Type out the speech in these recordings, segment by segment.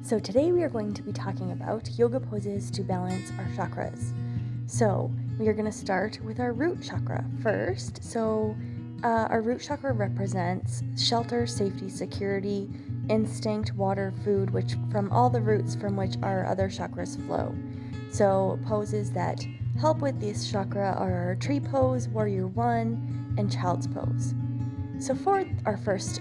So today we are going to be talking about yoga poses to balance our chakras. So we are going to start with our root chakra first. Our root chakra represents shelter, safety, security, instinct, water, food, which from all the roots from which our other chakras flow. So poses that help with this chakra are our tree pose, warrior one, and child's pose. So for our first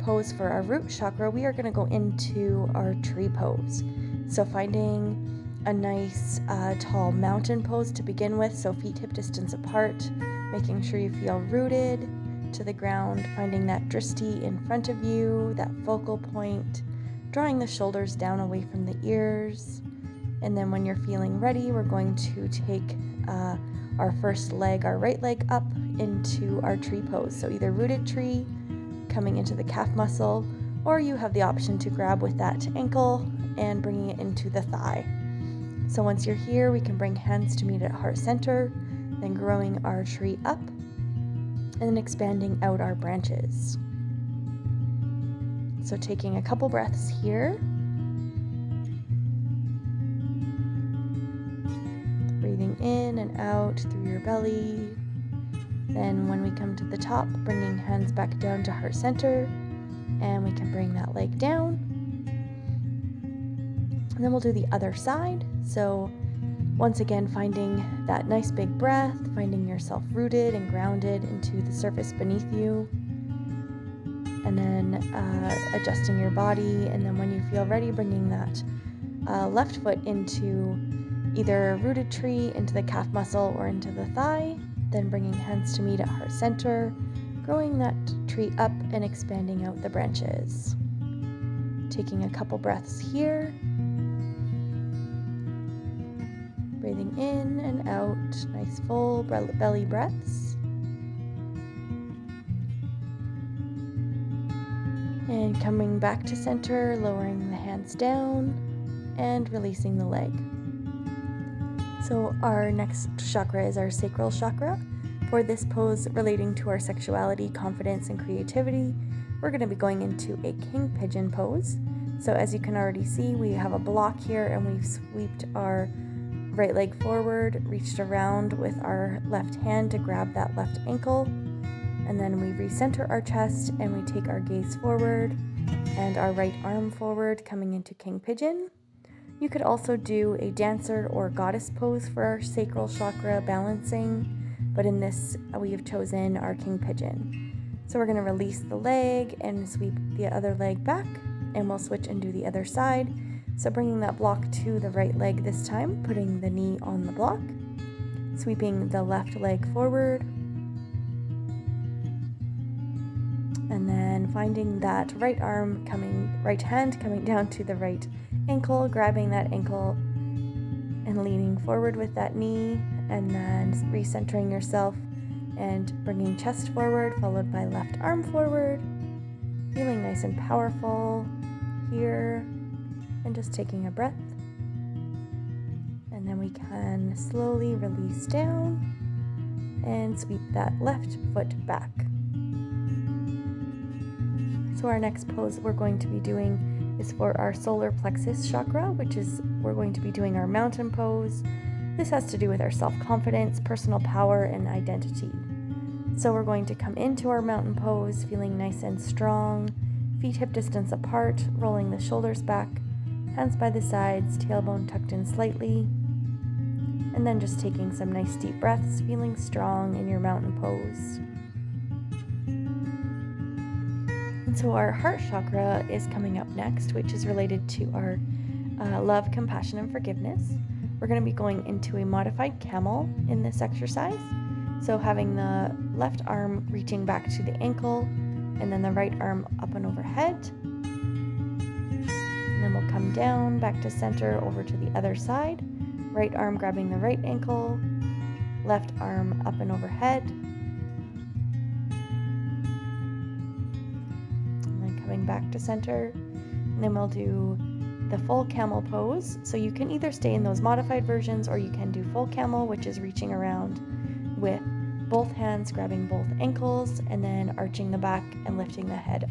pose for our root chakra, we are going to go into our tree pose. So finding a nice tall mountain pose to begin with, so feet hip distance apart, making sure you feel rooted to the ground, finding that drishti in front of you, that focal point, drawing the shoulders down away from the ears. And then when you're feeling ready, we're going to take our first leg, our right leg, up into our tree pose. So either rooted tree, coming into the calf muscle, or you have the option to grab with that ankle and bringing it into the thigh. So once you're here, we can bring hands to meet at heart center, then growing our tree up, and then expanding out our branches. So taking a couple breaths here. Breathing in and out through your belly. Then when we come to the top, bringing hands back down to heart center, and we can bring that leg down. And then we'll do the other side. So once again, finding that nice big breath, finding yourself rooted and grounded into the surface beneath you. And then adjusting your body. And then when you feel ready, bringing that left foot into either a rooted tree, into the calf muscle, or into the thigh. Then bringing hands to meet at heart center, growing that tree up and expanding out the branches. Taking a couple breaths here. Breathing in and out, nice full belly breaths. And coming back to center, lowering the hands down and releasing the leg. So our next chakra is our sacral chakra. For this pose relating to our sexuality, confidence, and creativity, we're going to be going into a king pigeon pose. So as you can already see, we have a block here and we've swept our right leg forward, reached around with our left hand to grab that left ankle. And then we recenter our chest and we take our gaze forward and our right arm forward, coming into king pigeon. You could also do a dancer or goddess pose for our sacral chakra balancing, but in this we have chosen our king pigeon. So we're going to release the leg and sweep the other leg back, and we'll switch and do the other side. So bringing that block to the right leg this time, putting the knee on the block, sweeping the left leg forward, and then finding that right hand coming down to the right ankle, grabbing that ankle and leaning forward with that knee, and then recentering yourself and bringing chest forward, followed by left arm forward, feeling nice and powerful here, and just taking a breath. And then we can slowly release down and sweep that left foot back. So our next pose we're going to be doing is for our solar plexus chakra, which is we're going to be doing our mountain pose. This has to do with our self-confidence, personal power, and identity. So we're going to come into our mountain pose, feeling nice and strong, feet hip distance apart, rolling the shoulders back, hands by the sides, tailbone tucked in slightly, and then just taking some nice deep breaths, feeling strong in your mountain pose. So our heart chakra is coming up next, which is related to our love, compassion, and forgiveness. We're going to be going into a modified camel in this exercise. So having the left arm reaching back to the ankle, and then the right arm up and overhead. And then we'll come down, back to center, over to the other side. Right arm grabbing the right ankle, left arm up and overhead. Back to center, and then we'll do the full camel pose. So you can either stay in those modified versions, or you can do full camel, which is reaching around with both hands grabbing both ankles and then arching the back and lifting the head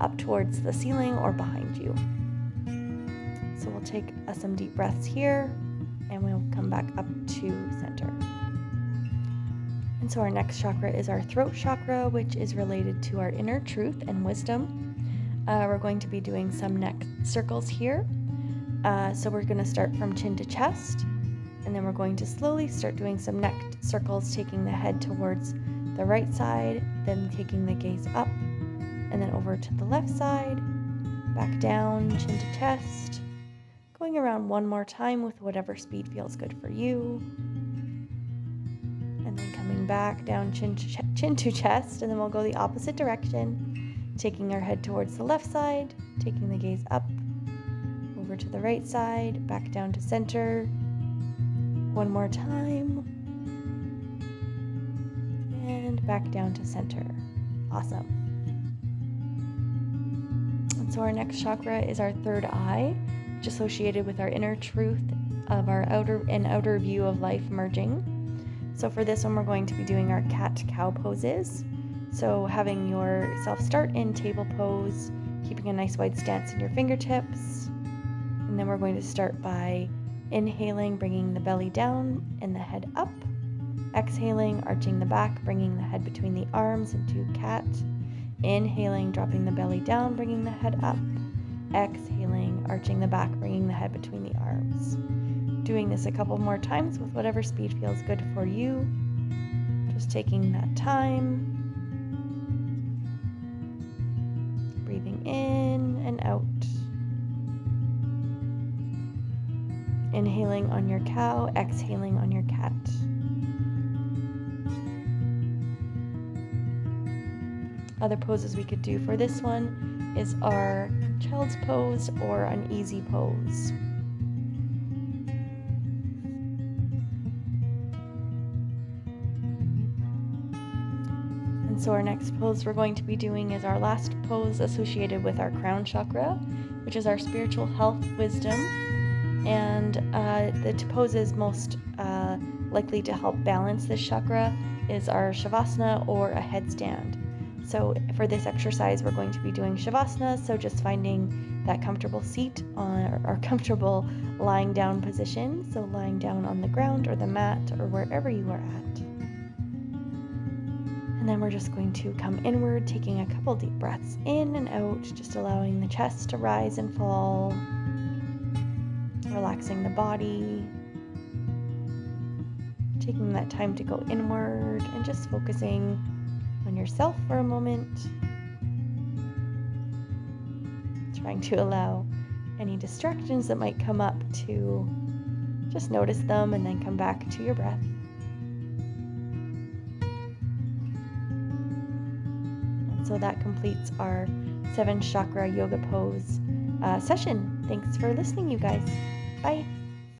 up towards the ceiling or behind you. So we'll take some deep breaths here, and we'll come back up to center. And so our next chakra is our throat chakra, which is related to our inner truth and wisdom. We're going to be doing some neck circles here. So we're going to start from chin to chest, and then we're going to slowly start doing some neck circles, taking the head towards the right side, then taking the gaze up, and then over to the left side, back down, chin to chest, going around one more time with whatever speed feels good for you, and then coming back down, chin to chest, and then we'll go the opposite direction, taking our head towards the left side, taking the gaze up, over to the right side, back down to center, one more time, and back down to center. Awesome. And so our next chakra is our third eye, which is associated with our inner truth of our outer view of life merging. So for this one, we're going to be doing our cat-cow poses. So having yourself start in table pose, keeping a nice wide stance in your fingertips. And then we're going to start by inhaling, bringing the belly down and the head up. Exhaling, arching the back, bringing the head between the arms into cat. Inhaling, dropping the belly down, bringing the head up. Exhaling, arching the back, bringing the head between the arms. Doing this a couple more times with whatever speed feels good for you. Just taking that time. Breathing in and out. Inhaling on your cow, exhaling on your cat. Other poses we could do for this one is our child's pose or an easy pose. And so our next pose we're going to be doing is our last pose associated with our crown chakra, which is our spiritual health, wisdom. And the poses most likely to help balance this chakra is our shavasana or a headstand. So for this exercise, we're going to be doing shavasana, so just finding that comfortable seat or comfortable lying down position, so lying down on the ground or the mat or wherever you are at. And then we're just going to come inward, taking a couple deep breaths in and out, just allowing the chest to rise and fall. Relaxing the body, taking that time to go inward and just focusing on yourself for a moment, trying to allow any distractions that might come up to just notice them and then come back to your breath. And so that completes our 7 chakra yoga pose session. Thanks for listening, you guys. Bye.